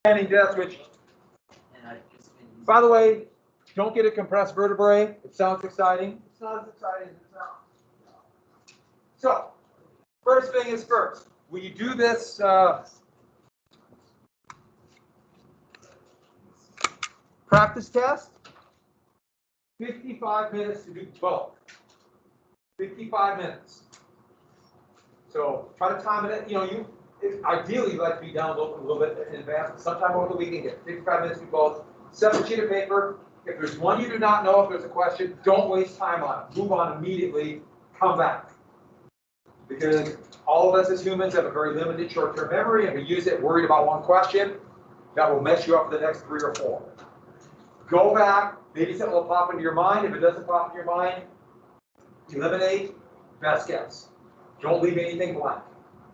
Standing desk, which, by the way, don't get a compressed vertebrae. It sounds exciting. It's not as exciting as it sounds. So, first thing is first. When you do this practice test, 55 minutes to do both. 55 minutes. So try to time it. You know, ideally, you'd like to be done a little bit in advance, but sometime over the weekend, get 55 minutes to do both. Separate sheet of paper. If there's one you do not know, if there's a question, don't waste time on it. Move on immediately. Come back. Because all of us as humans have a very limited short-term memory, and we use it worried about one question, that will mess you up for the next 3 or 4. Go back. Maybe something will pop into your mind. If it doesn't pop into your mind, eliminate. Best guess. Don't leave anything blank.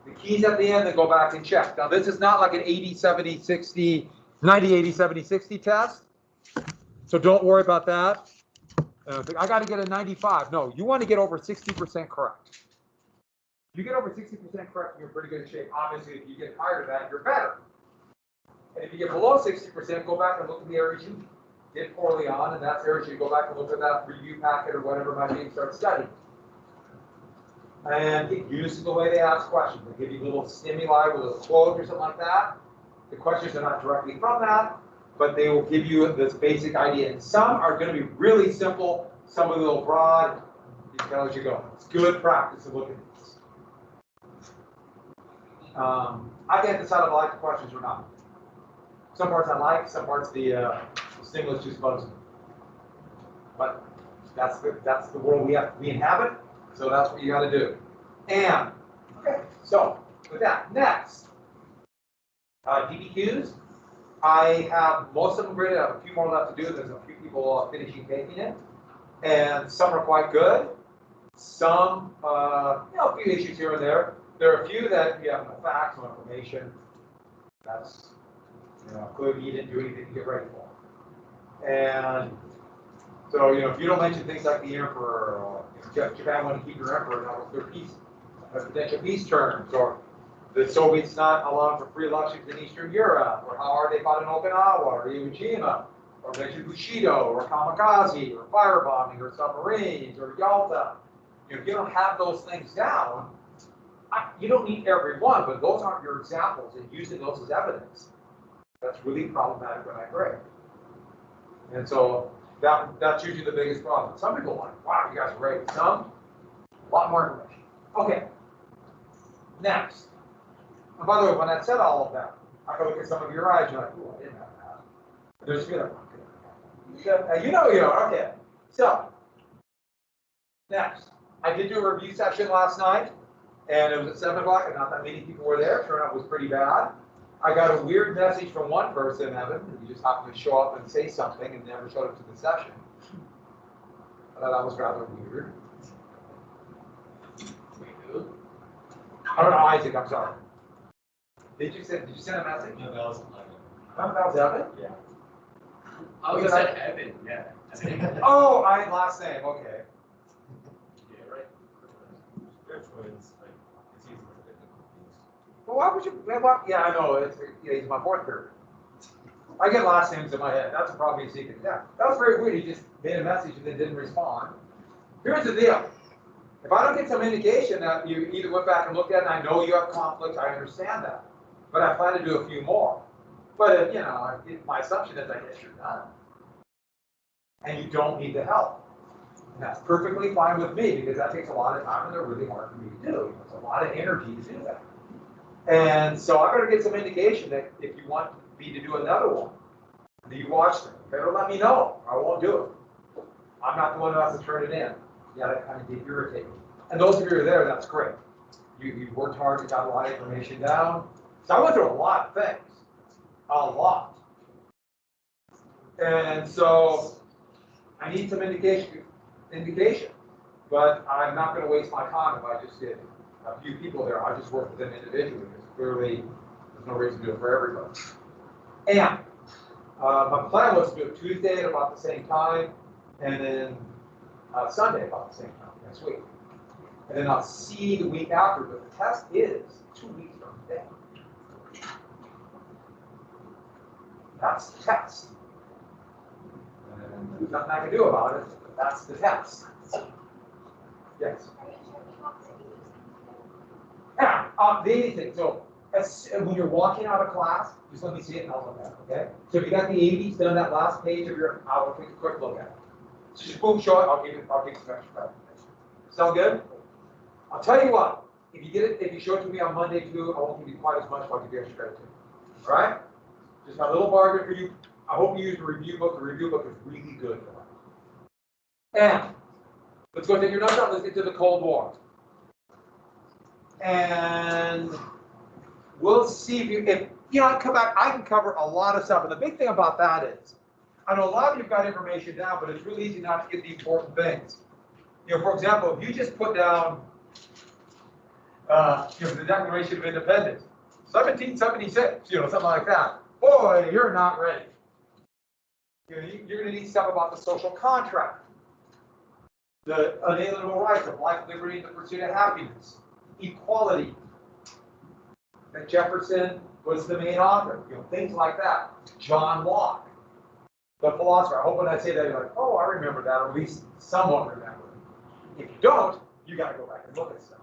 The keys at the end, then go back and check. Now, this is not like an 80, 70, 60, 90, 80, 70, 60 test. So don't worry about that. I got to get a 95. No, you want to get over 60% correct. If you get over 60% correct, you're in pretty good shape. Obviously, if you get higher than that, you're better. And if you get below 60%, go back and look at the areas you did poorly on, and that's areas you go back and look at that review packet or whatever might be and start studying. And get used to the way they ask questions. They give you little stimuli with a little quote or something like that. The questions are not directly from that, but they will give you this basic idea. And some are going to be really simple, some are a little broad. You can tell as you go. It's good practice to look at these. I can't decide if I like the questions or not. Some parts I like, some parts the stimulus just bugs me. But that's the world we inhabit. So that's what you got to do. And, okay, so with that, next, DBQs. I have most of them graded. I have a few more left to do. There's a few people finishing taking it. And some are quite good. Some, a few issues here and there. There are a few that you have no facts, no information. That's, clearly you didn't do anything to get ready for. And so, if you don't mention things like the emperor, or if Japan wanted to keep your emperor, that was their peace, potential peace terms, or the Soviets not allowing for free elections in Eastern Europe, or how hard they fought in Okinawa, or Iwo Jima, or mention Bushido, or kamikaze, or firebombing, or submarines, or Yalta. If you don't have those things down, you don't need every one, but those aren't your examples, and using those as evidence, that's really problematic when I grade. And so that's usually the biggest problem. Some people are like, wow, you guys are great. Some, a lot more information. Okay, next. And by the way, when I said all of that, I can look at some of your eyes, you're like, oh, I didn't have that. There's good. Okay. So, next. I did do a review session last night, and it was at 7 o'clock, and not that many people were there. Turnout was pretty bad. I got a weird message from one person, Evan, who just happened to show up and say something and never showed up to the session. I thought that was rather weird. I don't know, Isaac, I'm sorry. Did you send a message? No, that was Evan? Yeah. Oh, you said Evan, yeah. Oh, last name, okay. Yeah, right. Spiritual is like, it's easy to get confused. Well, why would you? Yeah, I know. He's my fourth period. I get last names in my head. That's probably a secret. Yeah, that was very weird. He just made a message and then didn't respond. Here's the deal. If I don't get some indication that you either went back and looked at it, and I know you have conflicts, I understand that. But I plan to do a few more. But, my assumption is I guess you're done. And you don't need the help. And that's perfectly fine with me because that takes a lot of time and they're really hard for me to do. It's a lot of energy to do that. And so I better get some indication that if you want me to do another one, that you watch them. You better let me know. I won't do it. I'm not the one who has to turn it in. You gotta kind of get irritated. And those of you who are there, that's great. You worked hard, you got a lot of information down. So I went through a lot of things. A lot. And so I need some indication. But I'm not going to waste my time if I just get a few people there. I just work with them individually because clearly there's no reason to do it for everybody. And my plan was to do it Tuesday at about the same time, and then Sunday about the same time next week. And then I'll see the week after, but the test is 2 weeks from today. That's the test. And there's nothing I can do about it, but that's the test. Yes. Yeah, the anything. So when you're walking out of class, just let me see it and I'll look at it, okay? So if you got the 80s done that last page of your, I'll take a quick look at it. So just boom, show it, I'll give you some extra credit. Sound good? I'll tell you what, if you get it, if you show it to me on Monday too, I won't give you quite as much, but I'll give you extra credit too. All right? Just got a little bargain for you. I hope you use the review book. The review book is really good for that. And let's go take your notes out. Let's get to the Cold War. And we'll see if I come back. I can cover a lot of stuff. And the big thing about that is, I know a lot of you've got information down, but it's really easy not to get the important things. For example, if you just put down, the Declaration of Independence, 1776, something like that. Boy, you're not ready. You're going to need stuff about the social contract, the unalienable rights of life, liberty, and the pursuit of happiness, equality. That Jefferson was the main author. Things like that. John Locke, the philosopher. I hope when I say that you're like, oh, I remember that, or at least somewhat remember it. If you don't, you got to go back and look at stuff.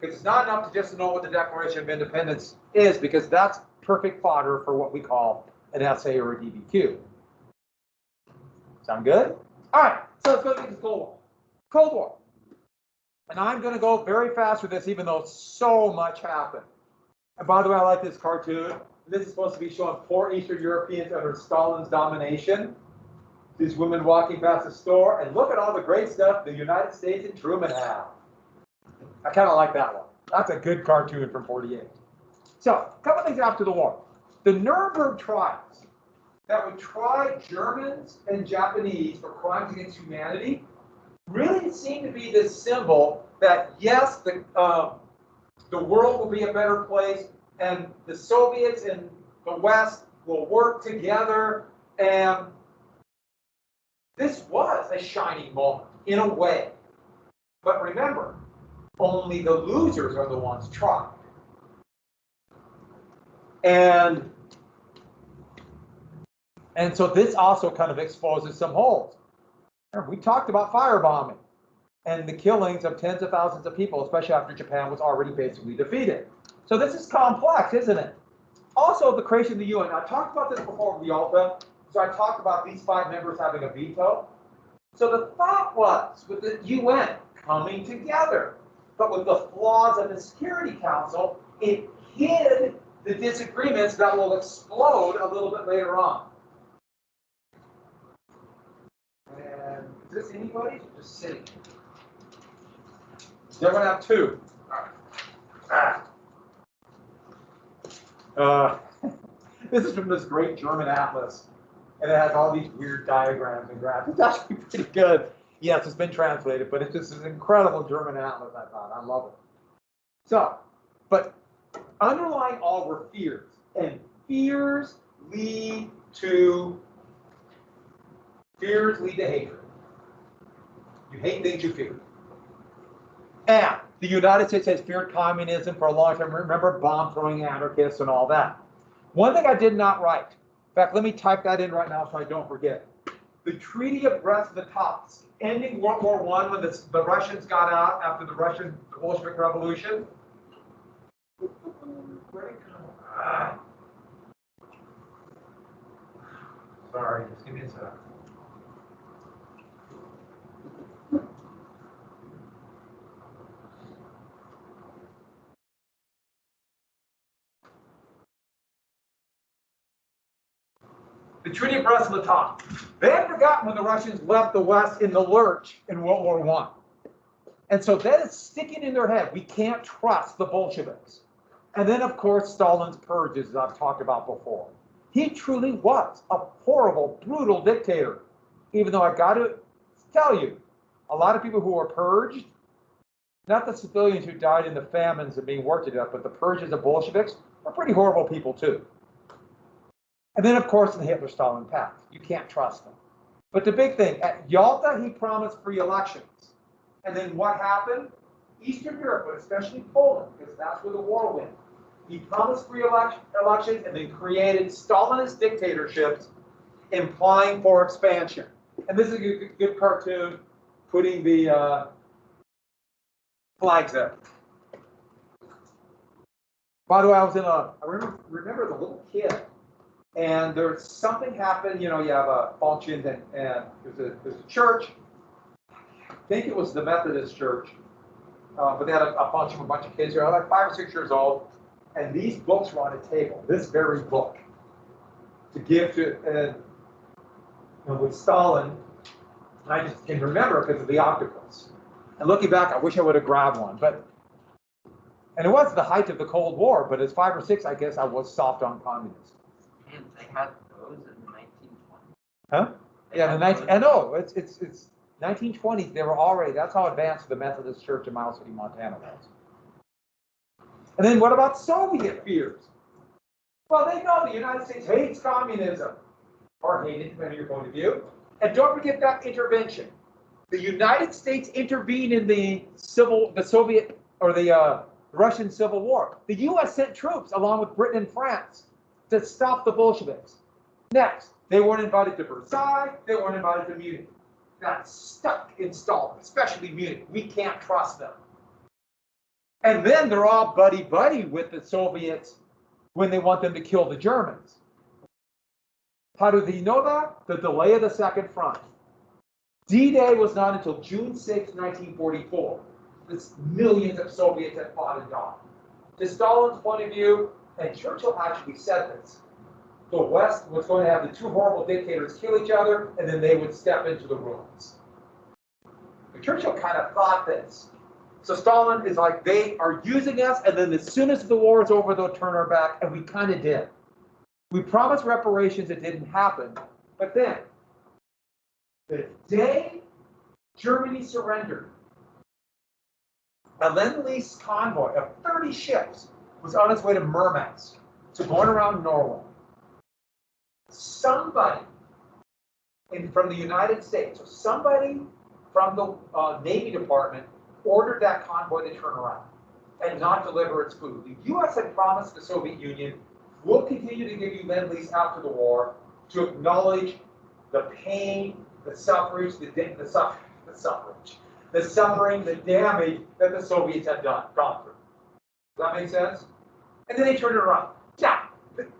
Because it's not enough to just know what the Declaration of Independence is, because that's perfect fodder for what we call an essay or a DBQ. Sound good? All right, so let's go get this Cold War. Cold War. And I'm going to go very fast with this, even though so much happened. And by the way, I like this cartoon. This is supposed to be showing poor Eastern Europeans under Stalin's domination. These women walking past the store, and look at all the great stuff the United States and Truman have. I kind of like that one. That's a good cartoon from '48. So, a couple things after the war. The Nurburgring Trials that would try Germans and Japanese for crimes against humanity really seem to be this symbol that, yes, the world will be a better place, and the Soviets and the West will work together, and this was a shining moment, in a way. But remember, only the losers are the ones trying. And so this also kind of exposes some holes. We talked about firebombing and the killings of tens of thousands of people, especially after Japan was already basically defeated. So this is complex, isn't it? Also, the creation of the UN. I talked about this before with Yalta. So I talked about these 5 members having a veto. So the thought was, with the UN coming together, but with the flaws of the Security Council, it hid the disagreements that will explode a little bit later on. And is this anybody's or just sitting? They're going to have 2. This is from this great German atlas. And it has all these weird diagrams and graphs. It's actually pretty good. Yes, it's been translated, but it's just an incredible German atlas, I thought. I love it. So, but underlying all were fears. And fears lead to hatred. You hate things you fear. And the United States has feared communism for a long time. Remember bomb-throwing anarchists and all that. One thing I did not write. In fact, let me type that in right now so I don't forget. The Treaty of Brest-Litovsk, ending World War I when the Russians got out after the Russian Bolshevik Revolution. Sorry, just give me a sec. The Treaty of Brest-Litovsk. They had forgotten when the Russians left the West in the lurch in World War I. And so that is sticking in their head. We can't trust the Bolsheviks. And then, of course, Stalin's purges, as I've talked about before. He truly was a horrible, brutal dictator. Even though I got to tell you, a lot of people who were purged, not the civilians who died in the famines and being worked to death, but the purges of Bolsheviks were pretty horrible people too. And then, of course, the Hitler-Stalin pact. You can't trust them. But the big thing, at Yalta, he promised free elections. And then what happened? Eastern Europe, but especially Poland, because that's where the war went, He promised free elections and then created Stalinist dictatorships implying for expansion. And this is a good cartoon putting the flags there. By the way, I remember as a little kid, and there's something happened, you have a function and there's a church. I think it was the Methodist church, but they had a function with a bunch of kids here, like 5 or 6 years old, and these books were on a table, this very book, to give to, with Stalin, and I just can remember because of the octopus. And looking back, I wish I would have grabbed one, and it was the height of the Cold War, but as 5 or 6, I guess I was soft on communism. And they had those in the 1920s. Huh? Yeah, I know, it's 1920s, they were already, that's how advanced the Methodist Church in Miles City, Montana was. And then what about Soviet fears? Well, they know the United States hates communism, or hated, depending on your point of view. And don't forget that intervention. The United States intervened in the Soviet, or the Russian Civil War. The U.S. sent troops, along with Britain and France, to stop the Bolsheviks. Next, they weren't invited to Versailles, they weren't invited to Munich. Got stuck in Stalin, especially Munich. We can't trust them. And then they're all buddy-buddy with the Soviets when they want them to kill the Germans. How do they know that? The delay of the Second Front. D-Day was not until June 6, 1944. This millions of Soviets had fought and died. To Stalin's point of view, and Churchill actually said this, the West was going to have the two horrible dictators kill each other, and then they would step into the ruins. But Churchill kind of thought this. So Stalin is like, they are using us, and then as soon as the war is over, they'll turn our back, and we kind of did. We promised reparations, it didn't happen. But then, the day Germany surrendered, a Lend-Lease convoy of 30 ships was on its way to Murmansk, so going around Norway. Somebody from the United States, or somebody from the Navy Department, ordered that convoy to turn around and not deliver its food. The U.S. had promised the Soviet Union, we'll continue to give you Lend-Lease after the war to acknowledge the pain, the suffering, the damage that the Soviets had gone through. Does that make sense? And then they turned it around. Yeah,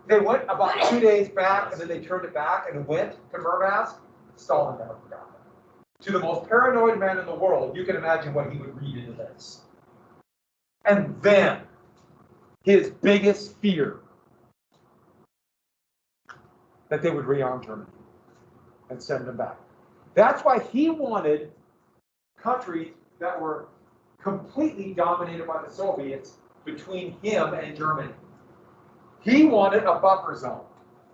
they went about 2 days back, and then they turned it back and went to Murmansk. Stalin never forgot that. To the most paranoid man in the world, you can imagine what he would read into this. And then, his biggest fear, that they would rearm Germany and send them back. That's why he wanted countries that were completely dominated by the Soviets between him and Germany. He wanted a buffer zone.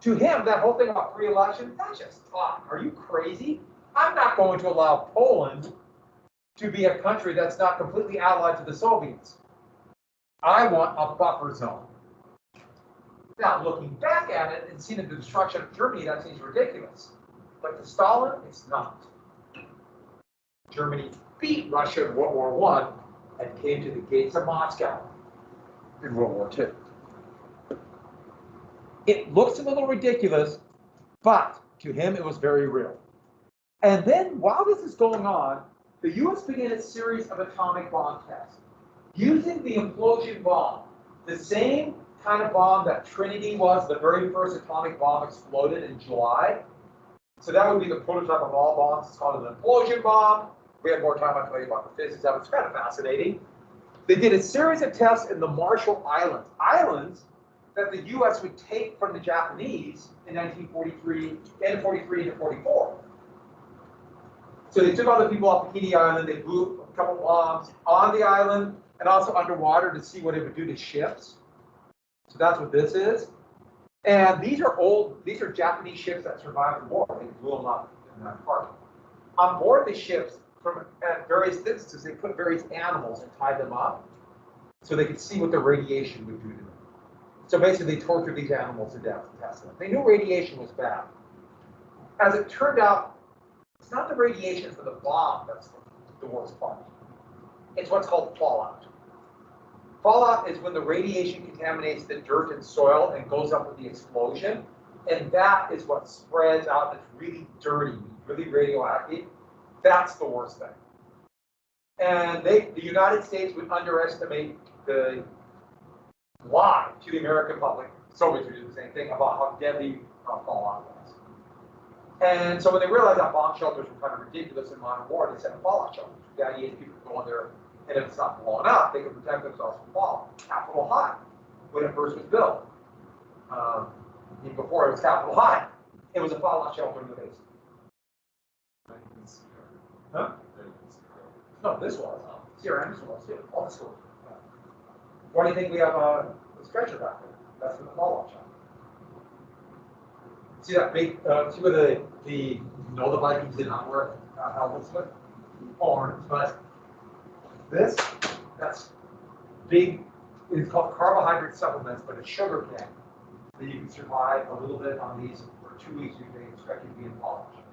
To him, that whole thing about free election, that's just talk. Are you crazy? I'm not going to allow Poland to be a country that's not completely allied to the Soviets. I want a buffer zone. Now, looking back at it and seeing the destruction of Germany, that seems ridiculous. But to Stalin, it's not. Germany beat Russia in World War I and came to the gates of Moscow in World War II. It looks a little ridiculous, but to him it was very real. And then while this is going on, the U.S. began a series of atomic bomb tests using the implosion bomb, the same kind of bomb that Trinity was. The very first atomic bomb exploded in July. So that would be the prototype of all bombs. It's called an implosion bomb. If we had more time, I'd tell you about the physics of it. It's kind of fascinating. They did a series of tests in the Marshall Islands, islands that the U.S. would take from the Japanese in 1943, end of 43 into 44. So they took all the people off Bikini Island, they blew a couple bombs on the island and also underwater to see what it would do to ships. So that's what this is. And these are Japanese ships that survived the war. They blew them up in that part. On board the ships, from at various distances, they put various animals and tied them up so they could see what the radiation would do to them. So basically, they tortured these animals to death and tested them. They knew radiation was bad. As it turned out, it's not the radiation for the bomb that's the worst part. It's what's called fallout. Fallout is when the radiation contaminates the dirt and soil and goes up with the explosion. And that is what spreads out. It's really dirty, really radioactive. That's the worst thing. And the United States would underestimate the lie to the American public. Soviets would do the same thing about how deadly fallout was. And so when they realized that bomb shelters were kind of ridiculous in modern war, they set up fallout shelters. The idea is people go in there, and if it's not blown up, they can protect themselves from fallout. Capitol High, when it first was built, even before it was Capitol High, it was a fallout shelter in the basement. Huh? No, this was. CRM's was. Yeah, all the schools. Why do you think we have a stretcher back there? That's in the fallout shelter. See that big, see where the Vikings did not wear helmets with? Horns, but this, that's big, it's called carbohydrate supplements, but it's sugar cane. That you can survive a little bit on these for 2 weeks, you can expect you to be in fallout shelter.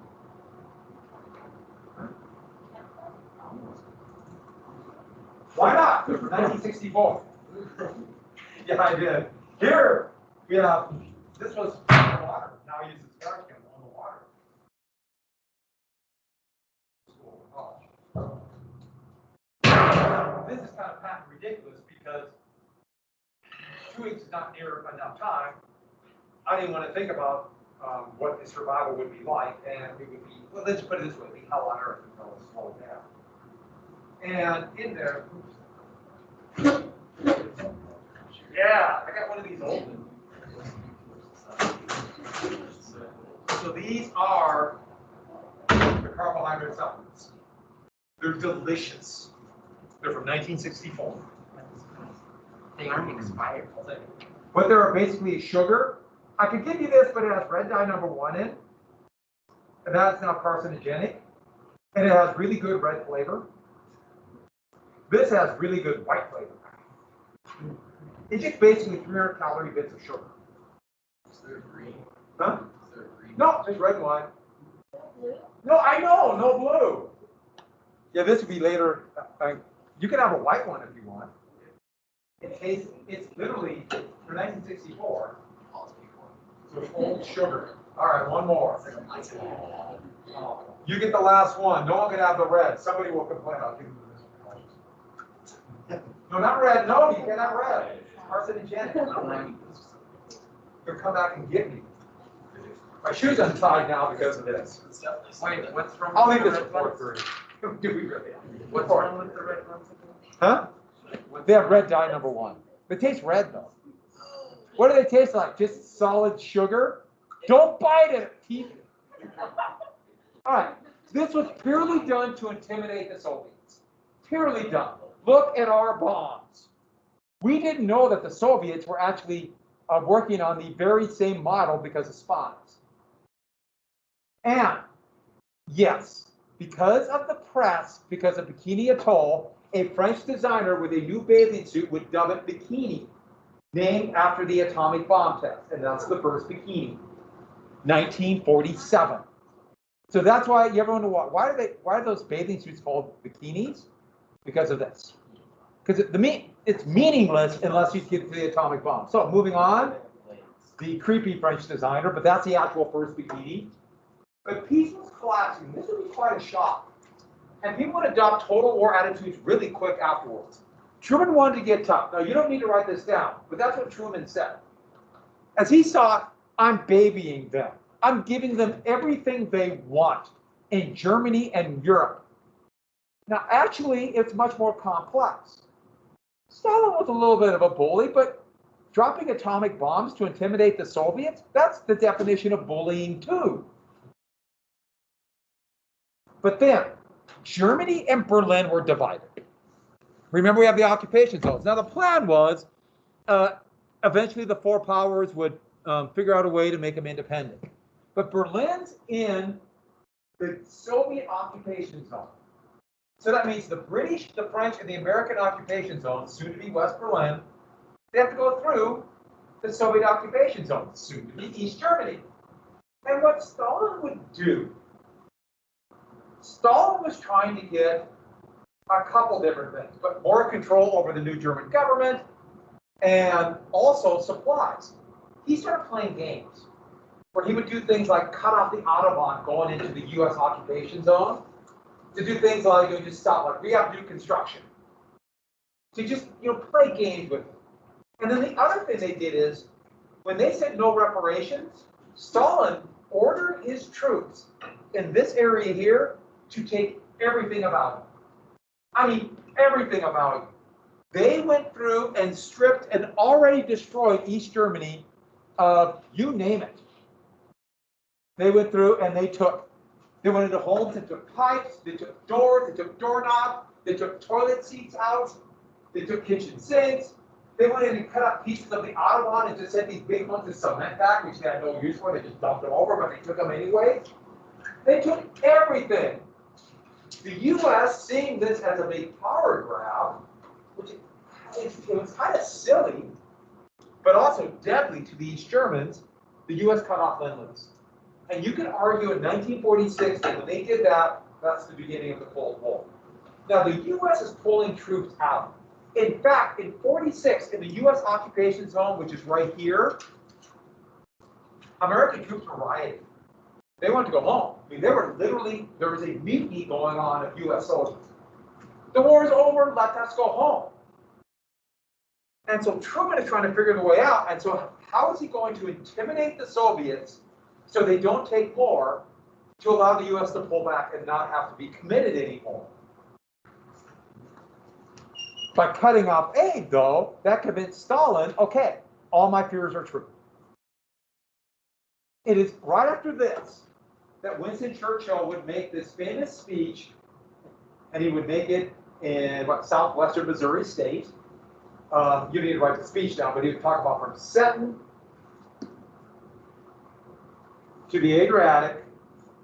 Why not? It was 1964. Yeah, I did. Here, we have, this was water. Now I use this garbage can on the water. This is kind of patent ridiculous because 2 weeks is not near enough time. I didn't want to think about what the survival would be like, and it would be, well, let's put it this way, it'd be hell on earth until it slowed down. And in there, yeah, I got one of these old ones. So these are the carbohydrate supplements. They're delicious. They're from 1964. They aren't expired. But they're basically sugar. I could give you this, but it has red dye #1 in. And that's now carcinogenic. And it has really good red flavor. This has really good white flavor. It's just basically 300 calorie bits of sugar. Is there green? Huh? Is there green? No, just red and white. No, I know, no blue. Yeah, this would be later. You can have a white one if you want. It tastes, it's literally, for 1964, so it's old sugar. All right, one more. You get the last one. No one can have the red. Somebody will complain. I'll give you this one. No, not red. No, you can't have red. Carcinogenic. You'll come back and get me. My shoes untied now because of this. Wait, what's wrong I'll with leave the this red for ones? fourth grade. Do we really? What's wrong with the red ones again? Huh? They have red dye #1. They taste red though. What do they taste like? Just solid sugar? Don't bite it, teeth. All right. This was purely done to intimidate the Soviets. Purely done. Look at our bombs. We didn't know that the Soviets were actually working on the very same model because of spies. And yes, because of the press, because of Bikini Atoll, a French designer with a new bathing suit would dub it Bikini, named after the atomic bomb test. And that's the first Bikini, 1947. So that's why you ever wonder why are those bathing suits called bikinis? Because of this. Because it's meaningless unless you get to the atomic bomb. So moving on, the creepy French designer, but that's the actual first bikini. But peace was collapsing. This would be quite a shock. And people would adopt total war attitudes really quick afterwards. Truman wanted to get tough. Now, you don't need to write this down, but that's what Truman said. As he saw it, I'm babying them. I'm giving them everything they want in Germany and Europe. Now, actually, it's much more complex. Stalin was a little bit of a bully, but dropping atomic bombs to intimidate the Soviets, that's the definition of bullying too. But then, Germany and Berlin were divided. Remember, we have the occupation zones. Now, the plan was eventually the four powers would figure out a way to make them independent. But Berlin's in the Soviet occupation zone. So that means the British, the French, and the American occupation zone, soon to be West Berlin, they have to go through the Soviet occupation zone, soon to be East Germany. And what Stalin would do, Stalin was trying to get a couple different things, but more control over the new German government and also supplies. He started playing games where he would do things like cut off the Autobahn going into the US occupation zone, to do things like, you just stop, like we have to do construction, to just, play games with them. And then the other thing they did is, when they said no reparations, Stalin ordered his troops in this area here to take everything about it. I mean, everything about it. They went through and stripped and already destroyed East Germany of, you name it. They went through and they went into homes and took pipes, they took doors, they took doorknobs, they took toilet seats out, they took kitchen sinks. They went in and cut up pieces of the Autobahn and just sent these big ones of cement back, which they had no use for. They just dumped them over, but they took them anyway. They took everything. The U.S., seeing this as a big power grab, which it was kind of silly, but also deadly to the East Germans, the U.S. cut off Lend-Lease. And you can argue in 1946 that when they did that, that's the beginning of the Cold War. Now, the U.S. is pulling troops out. In fact, in 46, in the U.S. occupation zone, which is right here, American troops were rioting. They wanted to go home. I mean, they were literally, there was a mutiny going on of U.S. soldiers. The war is over, let us go home. And so Truman is trying to figure the way out. And so how is he going to intimidate the Soviets so they don't take more, to allow the U.S. to pull back and not have to be committed anymore? By cutting off aid, though, that convinced Stalin, okay, all my fears are true. It is right after this that Winston Churchill would make this famous speech, and he would make it in southwestern Missouri State. You need to write the speech now, but he would talk about from Seton to the Adriatic,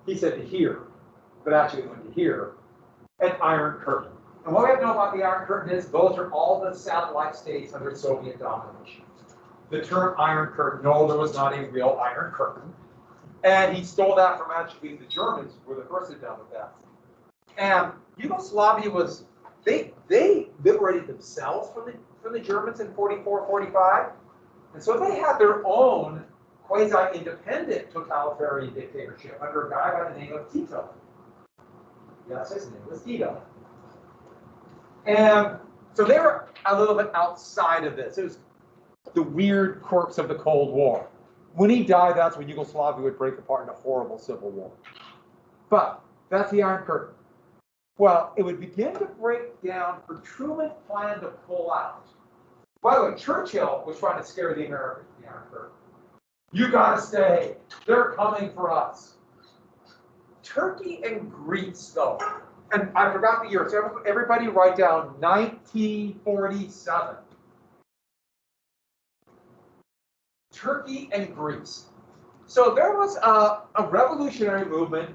he said to here, but actually it went to here, an Iron Curtain. And what we have to know about the Iron Curtain is those are all the satellite states under Soviet domination. The term Iron Curtain, no, there was not a real Iron Curtain. And he stole that from actually the Germans, who were the first to done with that. And Yugoslavia was, they liberated themselves from the Germans in 44, 45. And so they had their own quasi-independent totalitarian dictatorship under a guy by the name of Tito. Yes, his name was Tito. And so they were a little bit outside of this. It was the weird quirks of the Cold War. When he died, that's when Yugoslavia would break apart in a horrible civil war. But that's the Iron Curtain. Well, it would begin to break down for Truman's plan to pull out. By the way, Churchill was trying to scare the Americans with the Iron Curtain. You gotta stay. They're coming for us. Turkey and Greece, though. And I forgot the year, so everybody write down 1947. Turkey and Greece. So there was a revolutionary movement,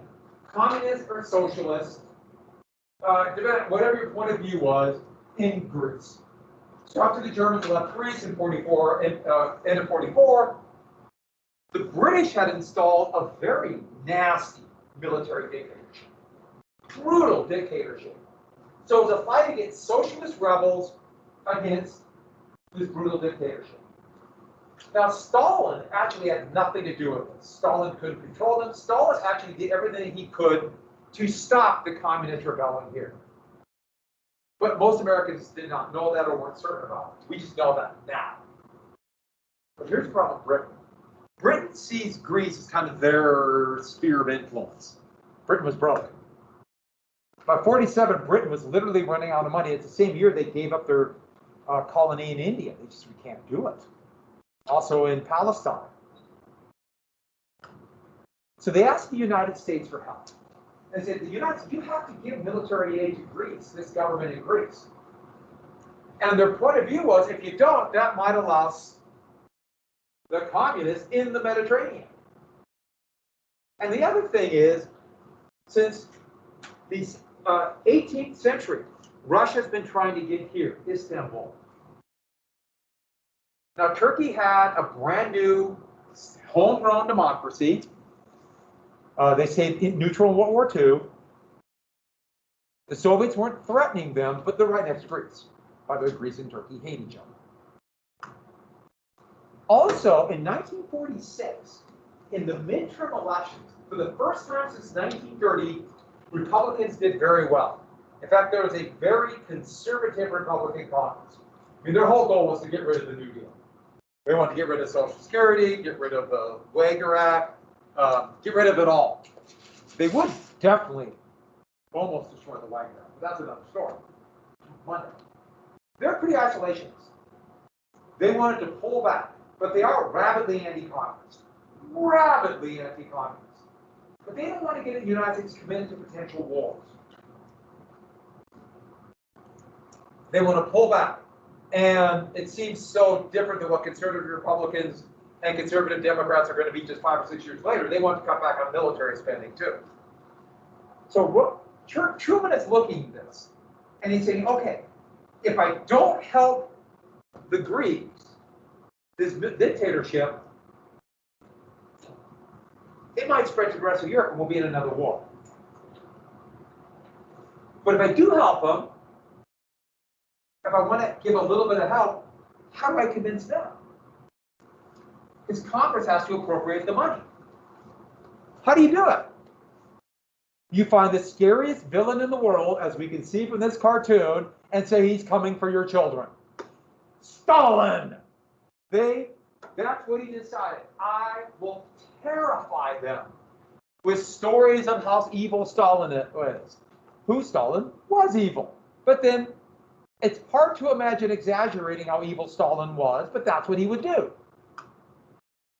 communist or socialist, whatever your point of view was, in Greece. So after the Germans left Greece in 44, end of 44, the British had installed a very nasty military dictatorship. Brutal dictatorship. So it was a fight against socialist rebels against this brutal dictatorship. Now, Stalin actually had nothing to do with this. Stalin couldn't control them. Stalin actually did everything he could to stop the communist rebellion here. But most Americans did not know that or weren't certain about it. We just know that now. But here's the problem with Britain. Britain sees Greece as kind of their sphere of influence. Britain was broke. By 47, Britain was literally running out of money. It's the same year they gave up their colony in India. They just, we can't do it. Also in Palestine. So they asked the United States for help. They said, you have to give military aid to Greece, this government in Greece. And their point of view was, if you don't, that might allow the communists in the Mediterranean. And the other thing is, since the 18th century, Russia's been trying to get here, Istanbul. Now, Turkey had a brand new homegrown democracy. They stayed neutral in World War II. The Soviets weren't threatening them, but they're right next to Greece. By the way, Greece and Turkey hate each other. Also, in 1946, in the midterm elections, for the first time since 1930, Republicans did very well. In fact, there was a very conservative Republican Congress. I mean, their whole goal was to get rid of the New Deal. They wanted to get rid of Social Security, get rid of the Wagner Act, get rid of it all. They would definitely almost destroy the Wagner Act, but that's another story. Monday. They're pretty isolationist. They wanted to pull back, but they are rabidly anti-communist. Rabidly anti-communist. But they don't want to get the United States committed to potential wars. They want to pull back. And it seems so different than what conservative Republicans and conservative Democrats are going to be just 5 or 6 years later. They want to cut back on military spending too. So Truman is looking at this, and he's saying, okay, if I don't help the Greeks, this dictatorship, it might spread to the rest of Europe and we'll be in another war. But if I do help them, if I want to give a little bit of help, how do I convince them? Because Congress has to appropriate the money. How do you do it? You find the scariest villain in the world, as we can see from this cartoon, and say he's coming for your children. Stalin! That's what he decided. I will terrify them with stories of how evil Stalin is. Who Stalin was evil. But then it's hard to imagine exaggerating how evil Stalin was, but that's what he would do.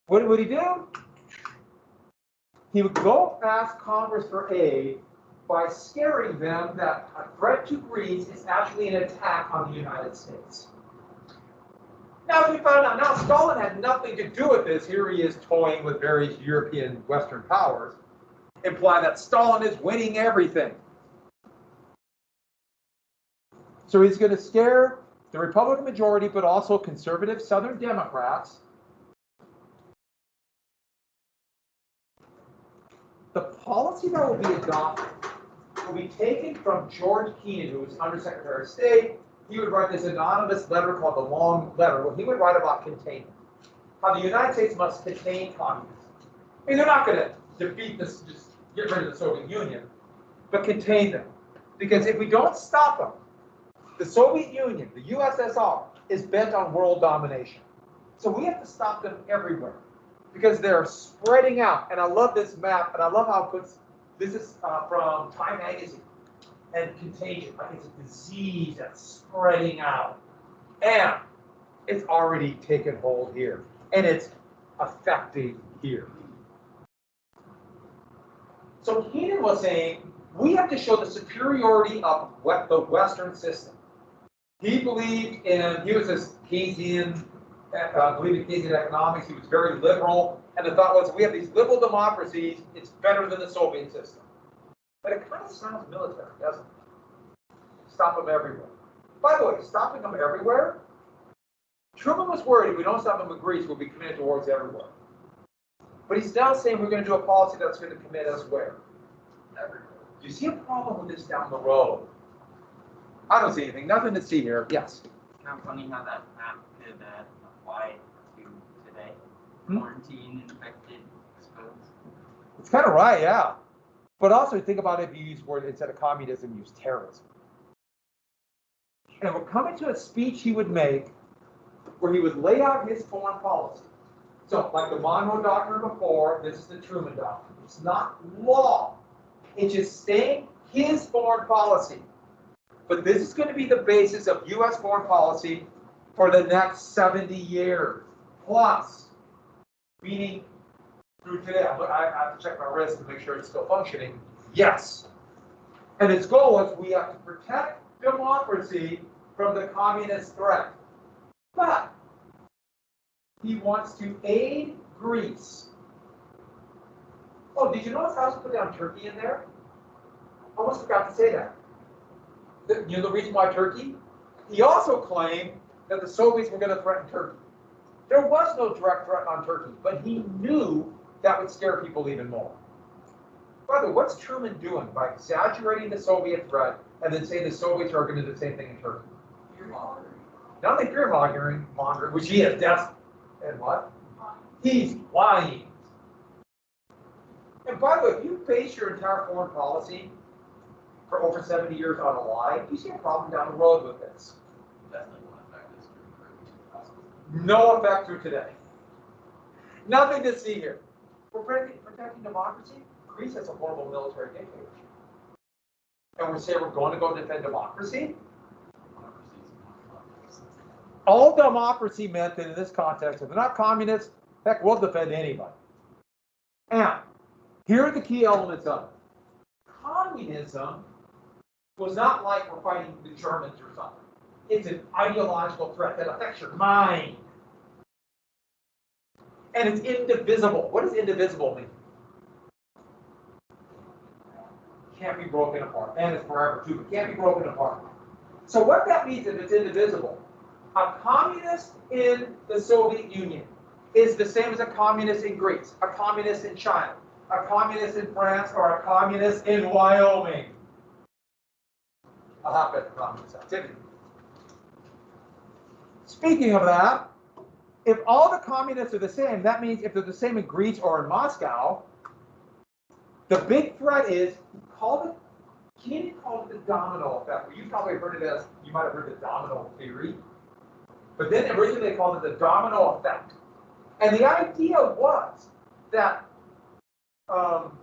What would he do? He would go ask Congress for aid by scaring them that a threat to Greece is actually an attack on the United States. Now, as we found out, now Stalin had nothing to do with this. Here he is toying with various European Western powers, implying that Stalin is winning everything. So he's going to scare the Republican majority, but also conservative Southern Democrats. The policy that will be adopted will be taken from George Kennan, who was Undersecretary of State. He would write this anonymous letter called the Long Letter, where he would write about containment. How the United States must contain communism. I mean, they're not going to defeat this, just get rid of the Soviet Union, but contain them. Because if we don't stop them, the Soviet Union, the USSR, is bent on world domination. So we have to stop them everywhere because they're spreading out. And I love this map, and I love how it puts, this is from Time Magazine, and contagion. Like it's a disease that's spreading out. And it's already taken hold here. And it's affecting here. So Kennan was saying, we have to show the superiority of the Western system. He believed in, he was this Keynesian, believed in Keynesian economics. He was very liberal. And the thought was, we have these liberal democracies, it's better than the Soviet system. But it kind of sounds military, doesn't it? Stop them everywhere. By the way, stopping them everywhere, Truman was worried if we don't stop them in Greece, we'll be committed to wars everywhere. But he's now saying we're going to do a policy that's going to commit us where? Everywhere. Do you see a problem with this down the road? I don't see anything. Nothing to see here. Yes? Kind of funny how that map could apply to today. Quarantine, infected, exposed. It's kind of right, yeah. But also think about if you use word instead of communism, use terrorism. And we're coming to a speech he would make where he would lay out his foreign policy. So, like the Monroe Doctrine before, this is the Truman Doctrine. It's not law. It's just saying his foreign policy. But this is going to be the basis of U.S. foreign policy for the next 70 years plus. Meaning, through today, I have to check my wrist to make sure it's still functioning. Yes. And his goal was we have to protect democracy from the communist threat. But he wants to aid Greece. Oh, did you notice I also put down Turkey in there? I almost forgot to say that. You know the reason why Turkey? He also claimed that the Soviets were going to threaten Turkey. There was no direct threat on Turkey, but he knew that would scare people even more. By the way, what's Truman doing by exaggerating the Soviet threat and then say the Soviets are going to do the same thing in Turkey. Fear-mongering. Not only fear-mongering, which he is, and what? He's lying. And by the way, if you base your entire foreign policy for over 70 years on a lie, you see a problem down the road with this. Definitely one effect is to No effect through today. Nothing to see here. We're protecting democracy. Greece has a horrible military dictatorship. And we say we're going to go defend democracy. All democracy meant in this context, if they're not communists, heck, we'll defend anybody. And here are the key elements of it. Communism was not like we're fighting the Germans or something. It's an ideological threat that affects your mind. And it's indivisible. What does indivisible mean? Can't be broken apart. And it's forever too, but can't be broken apart. So what that means if it's indivisible, a communist in the Soviet Union is the same as a communist in Greece, a communist in China, a communist in France, or a communist in Wyoming. A hotbed of communist activity. Speaking of that, if all the communists are the same, that means if they're the same in Greece or in Moscow, the big threat is, Kennedy called it the domino effect. You probably heard it as, you might have heard the domino theory. But then originally they called it the domino effect. And the idea was that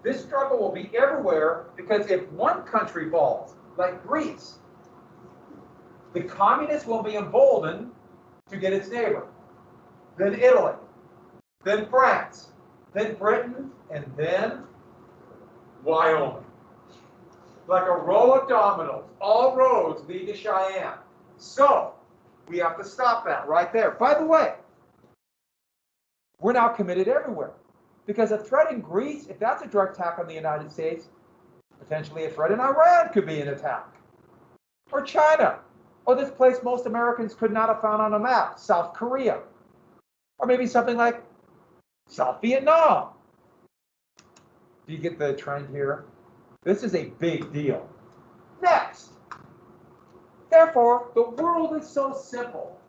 this struggle will be everywhere because if one country falls, like Greece, the communists will be emboldened to get its neighbor. Then Italy, then France, then Britain, and then Wyoming. Like a row of dominoes. All roads lead to Cheyenne. So, we have to stop that right there. By the way, we're now committed everywhere. Because a threat in Greece, if that's a direct attack on the United States, potentially a threat in Iran could be an attack. Or China. Or this place most Americans could not have found on a map, South Korea. Or maybe something like South Vietnam. Do you get the trend here? This is a big deal. Next. Therefore, the world is so simple.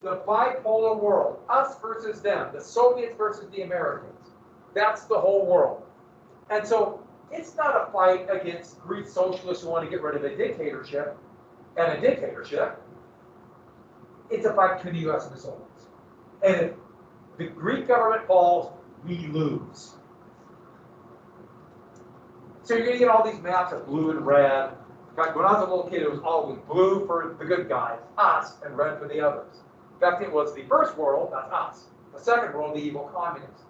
The bipolar world, us versus them, the Soviets versus the Americans. That's the whole world. And so it's not a fight against Greek socialists who want to get rid of a dictatorship and a dictatorship. It's a fight between the US and the Soviets. And if the Greek government falls, we lose. So you're going to get all these maps of blue and red. In fact, when I was a little kid, it was always blue for the good guys, us, and red for the others. In fact, it was the first world, that's us. The second world, the evil communists.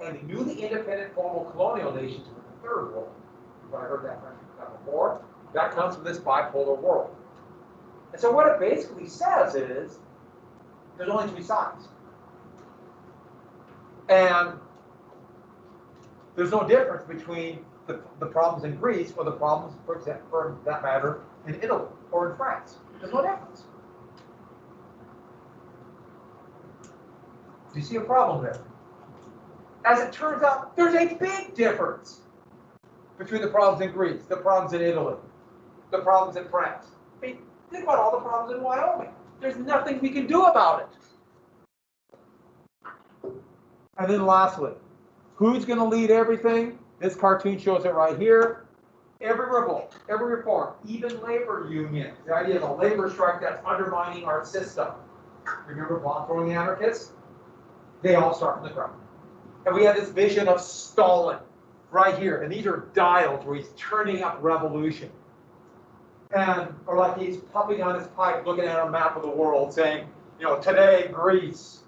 And the newly independent formal colonial nations were the third world. You've heard that before. That comes from this bipolar world. And so what it basically says is, there's only two sides. And there's no difference between the problems in Greece or the problems, for example, for that matter, in Italy or in France. There's no difference. Do you see a problem there? As it turns out, there's a big difference between the problems in Greece, the problems in Italy, the problems in France. I mean, think about all the problems in Wyoming. There's nothing we can do about it. And then lastly, who's going to lead everything? This cartoon shows it right here. Every revolt, every reform, even labor unions, the idea of a labor strike that's undermining our system. Remember bomb-throwing anarchists? They all start from the ground. And we have this vision of Stalin right here. And these are dials where he's turning up revolution. Or like he's puffing on his pipe, looking at a map of the world, saying, you know, today Greece,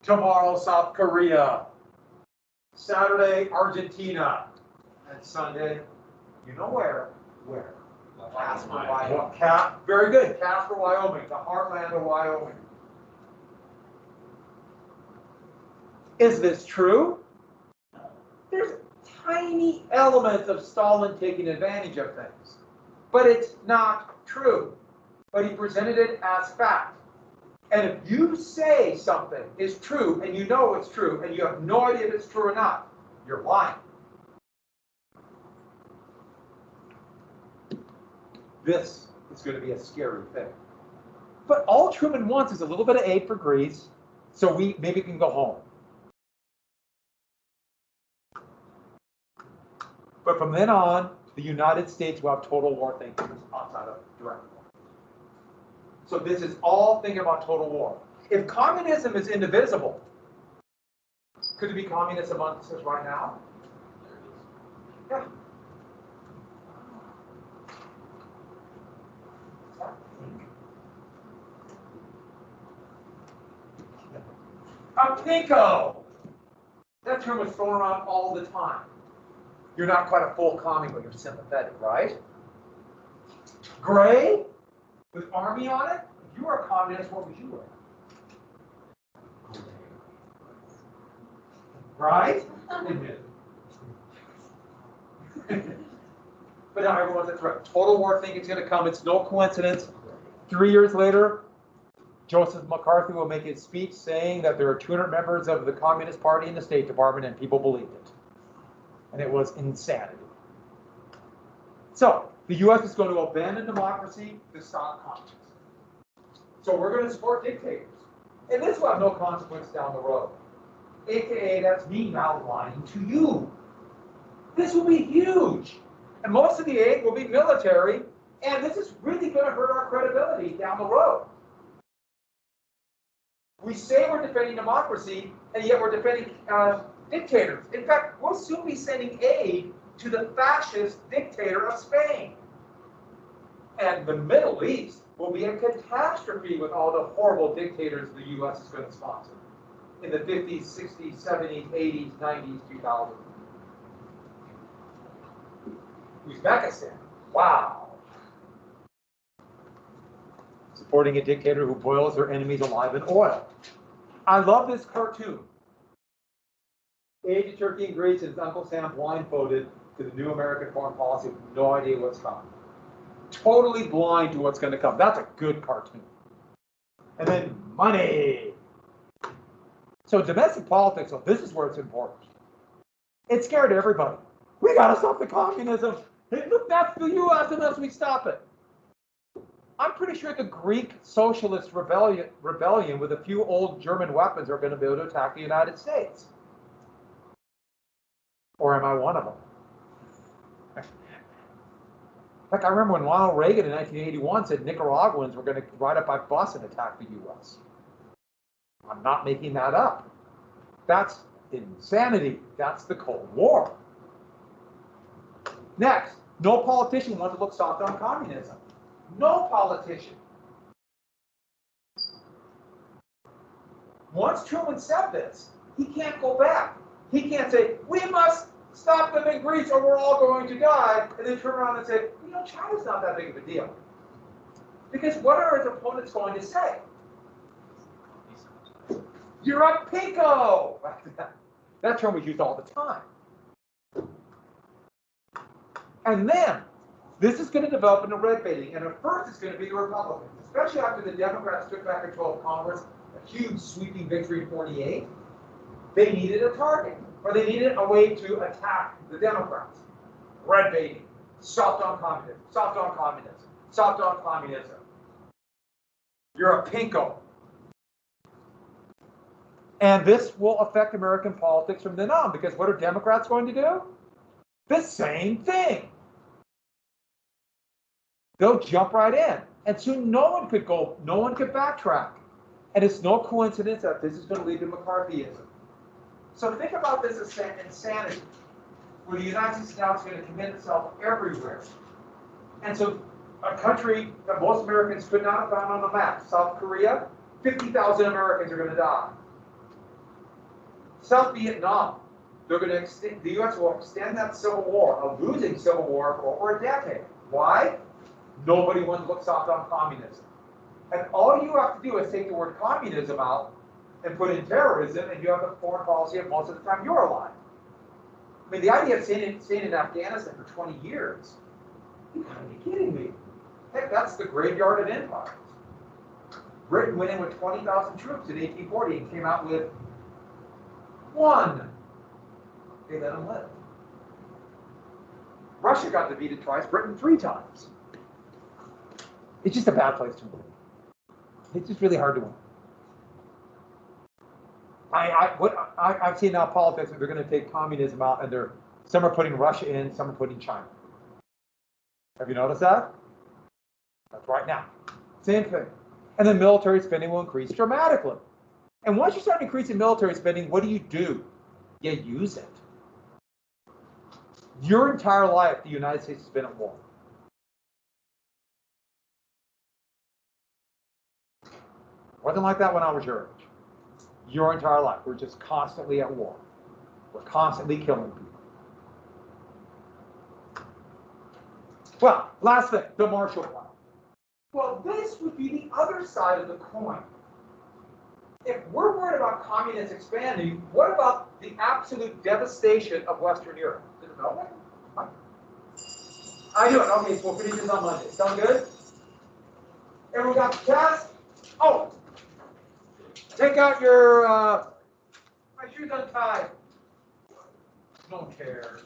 tomorrow South Korea, Saturday Argentina, and Sunday, you know where? Where? Casper, Wyoming. Very good. Casper, Wyoming, the heartland of Wyoming. Is this true? There's tiny elements of Stalin taking advantage of things. But it's not true. But he presented it as fact. And if you say something is true, and you know it's true, and you have no idea if it's true or not, you're lying. this is going to be a scary thing. But all Truman wants is a little bit of aid for Greece, so we maybe can go home. But from then on, the United States will have total war thinking outside of direct war. So this is all thinking about total war. If communism is indivisible, could it be communist amongst us right now? Yeah. A pinko! That term was thrown around all the time. You're not quite a full commie, but you're sympathetic, right? Gray? With army on it? If you were a communist, what would you wear? Right? But now everyone's a threat. Total war thinking is going to come. It's no coincidence. 3 years later, Joseph McCarthy will make his speech saying that there are 200 members of the Communist Party in the State Department, and people believed it. And it was insanity. So, the U.S. is going to abandon democracy to stop communism. So we're going to support dictators. And this will have no consequence down the road. AKA, that's me now lying to you. This will be huge. And most of the aid will be military, and this is really going to hurt our credibility down the road. We say we're defending democracy, and yet we're defending dictators. In fact, we'll soon be sending aid to the fascist dictator of Spain. And the Middle East will be a catastrophe with all the horrible dictators the U.S. is going to sponsor in the 50s, 60s, 70s, 80s, 90s, 2000s. Uzbekistan, wow. Supporting a dictator who boils their enemies alive in oil. I love this cartoon. Aid to Turkey and Greece, and his Uncle Sam blindfolded to the new American foreign policy with no idea what's coming. Totally blind to what's going to come. That's a good cartoon. And then money. So domestic politics, so this is where it's important. It scared everybody. We got to stop the communism. Hey, look, that's the U.S. unless we stop it. I'm pretty sure the Greek socialist rebellion with a few old German weapons are going to be able to attack the United States. Or am I one of them? Like I remember when Ronald Reagan in 1981 said Nicaraguans were going to ride up by bus and attack the U.S. I'm not making that up. That's insanity. That's the Cold War. Next, no politician wants to look soft on communism. No politician. Once Truman said this, he can't go back. He can't say, we must stop them in Greece or we're all going to die, and then turn around and say, you know, China's not that big of a deal. Because what are his opponents going to say? You're a pinko! That term was used all the time. And then, this is going to develop into red baiting, and at first it's going to be the Republicans, especially after the Democrats took back control of Congress, a huge sweeping victory in 48. They needed a target, or they needed a way to attack the Democrats. Red baiting, soft on communism, soft on communism, soft on communism. You're a pinko. And this will affect American politics from then on, because what are Democrats going to do? The same thing. They'll jump right in. And soon no one could backtrack. And it's no coincidence that this is going to lead to McCarthyism. So think about this as insanity, where the United States now is going to commit itself everywhere. And so a country that most Americans could not have found on the map, South Korea, 50,000 Americans are going to die. South Vietnam, they're going to extend, the U.S. will extend that civil war, a losing civil war, for over a decade. Why? Nobody wants to look soft on communism. And all you have to do is take the word communism out and put in terrorism, and you have the foreign policy of most of the time you're alive. I mean, the idea of staying in Afghanistan for 20 years, you gotta be kidding me. Heck, that's the graveyard of empires. Britain went in with 20,000 troops in 1840 and came out with one. They let them live. Russia got defeated twice, Britain 3 times. It's just a bad place to win. It's just really hard to win. I've seen now politics, they're going to take communism out, and some are putting Russia in, some are putting China. Have you noticed that? That's right now. Same thing. And then military spending will increase dramatically. And once you start increasing military spending, what do? You use it. Your entire life, the United States has been at war. Wasn't like that when I was your age. Your entire life, we're just constantly at war. We're constantly killing people. Well, last thing, the Marshall Plan. Well, this would be the other side of the coin. If we're worried about communists expanding, what about the absolute devastation of Western Europe? Did it know that? I do it. Okay, so we'll finish this on Monday. Sound good? Everyone got the test? Oh! Take out your, my shoes untied. No one cares.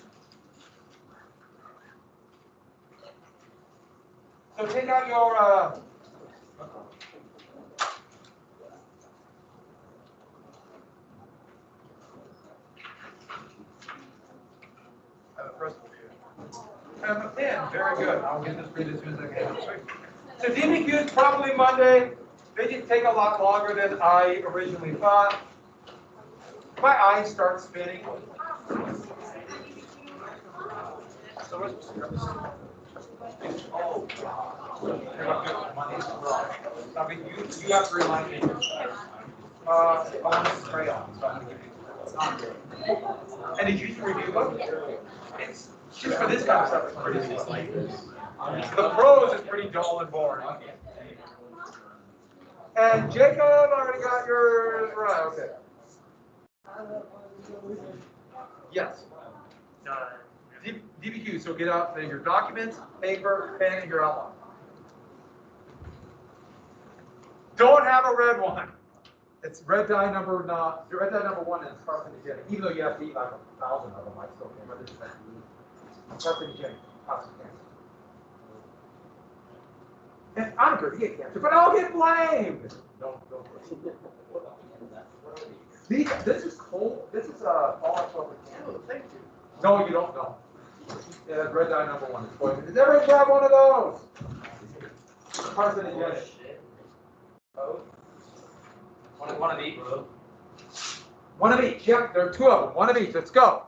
So take out your, and a pen, very good. I'll get this read as soon as I can. So DBQ is probably Monday. They just take a lot longer than I originally thought. My eyes start spinning. So what's I mean, you have to remind me. I want to crayon, so I'm going to give you. And did you use a review book? It's just for this kind of stuff. It's pretty easy. The prose is pretty dull and boring. And Jacob already got yours right. Okay. Yes. DBQ. So get out your documents, paper, pen, and your outline. Don't have a red one. It's red dye number red dye number 1 is carcinogenic. Even though you have to eat like 1,000 of them, I still can't. But it's carcinogenic. Causes cancer. And I don't care if you get cancer, but I'll get blamed. Don't. This is cold. This is fallout shelter cancer. Thank you. No, you don't know. Yeah, red dye number 1 is poison. Does everyone grab one of those? Carcinogenic. One of each. One of each. Yep, there are 2 of them. One of each. Let's go.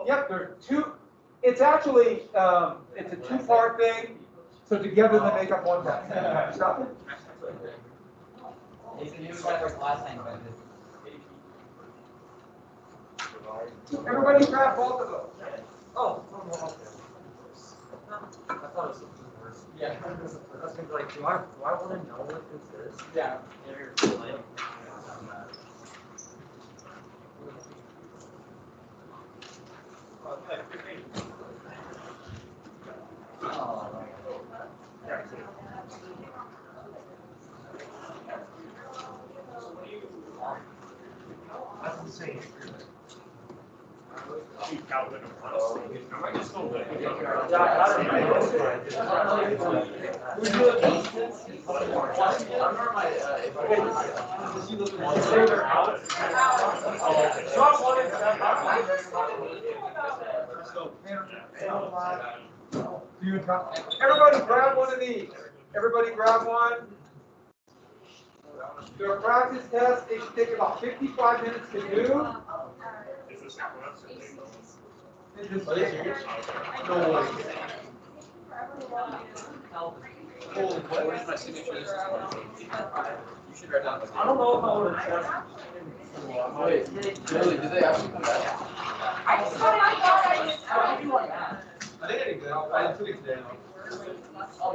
Yep, there are 2. It's actually it's a 2-part thing. So together they make up one test. Stop it. Everybody grab both of those. Oh, I thought it was something worse. Yeah, I was gonna be like, do I want to know what this is? Yeah. That's insane. Everybody grab one of these. Everybody grab one. Your practice test, it should take about 55 minutes to do. No way. Where's my signature? You should write down. I don't know if I would have Wait, really, did they actually come back? I think I did good. I did 2 weeks today. Oh,